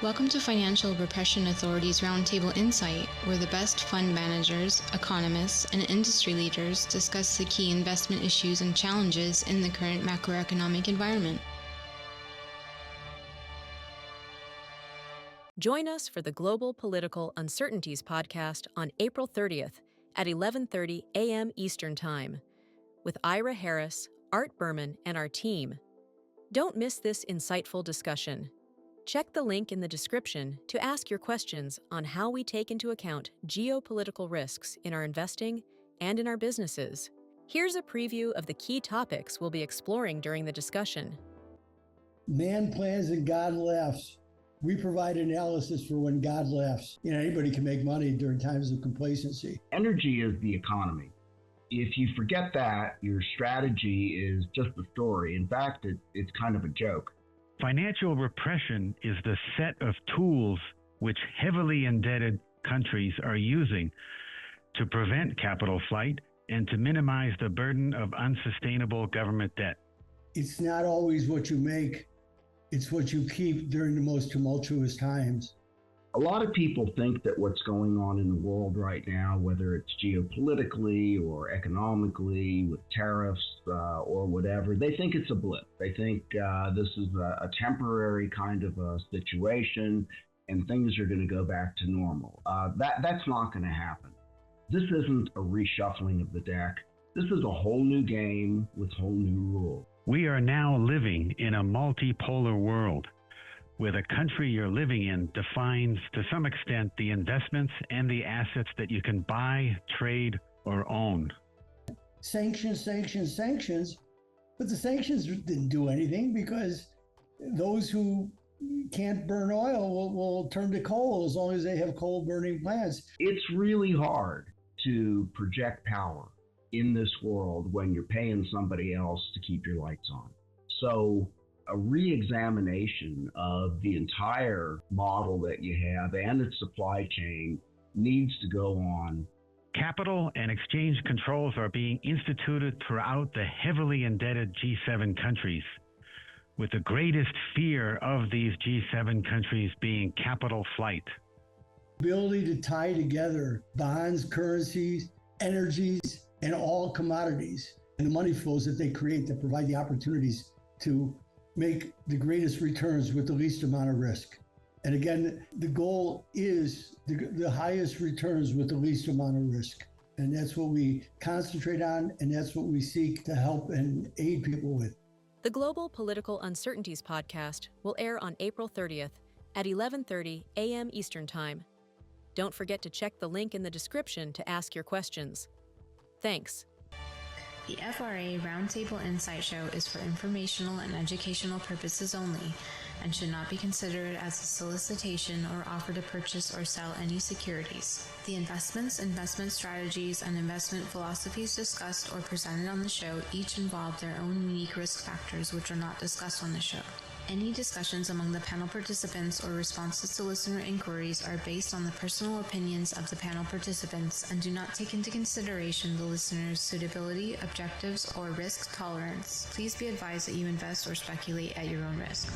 Welcome to Financial Repression Authority's Roundtable Insight, where the best fund managers, economists, and industry leaders discuss the key investment issues and challenges in the current macroeconomic environment. Join us for the Global Political Uncertainties Podcast on April 30th at 11:30 a.m. Eastern Time with Ira Harris, Art Berman, and our team. Don't miss this insightful discussion. Check the link in the description to ask your questions on how we take into account geopolitical risks in our investing and in our businesses. Here's a preview of the key topics we'll be exploring during the discussion. Man plans and God laughs. We provide analysis for when God laughs. Anybody can make money during times of complacency. Energy is the economy. If you forget that, your strategy is just a story. In fact, it's kind of a joke. Financial repression is the set of tools which heavily indebted countries are using to prevent capital flight and to minimize the burden of unsustainable government debt. It's not always what you make, it's what you keep during the most tumultuous times. A lot of people think that what's going on in the world right now, whether it's geopolitically or economically with tariffs or whatever, they think it's a blip. They think this is a temporary kind of a situation and things are going to go back to normal. That's not going to happen. This isn't a reshuffling of the deck. This is a whole new game with whole new rules. We are now living in a multipolar world, where the country you're living in defines to some extent the investments and the assets that you can buy, trade, or own. Sanctions, but the sanctions didn't do anything because those who can't burn oil will turn to coal as long as they have coal burning plants. It's really hard to project power in this world when you're paying somebody else to keep your lights on. So a re-examination of the entire model that you have and its supply chain needs to go on. Capital and exchange controls are being instituted throughout the heavily indebted G7 countries, with the greatest fear of these G7 countries being capital flight. Ability to tie together bonds, currencies, energies, and all commodities, and the money flows that they create that provide the opportunities to make the greatest returns with the least amount of risk. And again, the goal is the highest returns with the least amount of risk. And that's what we concentrate on, and that's what we seek to help and aid people with. The Global Political Uncertainties Podcast will air on April 30th at 11:30 a.m. Eastern Time. Don't forget to check the link in the description to ask your questions. Thanks. The FRA Roundtable Insight Show is for informational and educational purposes only and should not be considered as a solicitation or offer to purchase or sell any securities. The investments, investment strategies, and investment philosophies discussed or presented on the show each involve their own unique risk factors which are not discussed on the show. Any discussions among the panel participants or responses to listener inquiries are based on the personal opinions of the panel participants and do not take into consideration the listener's suitability, objectives, or risk tolerance. Please be advised that you invest or speculate at your own risk.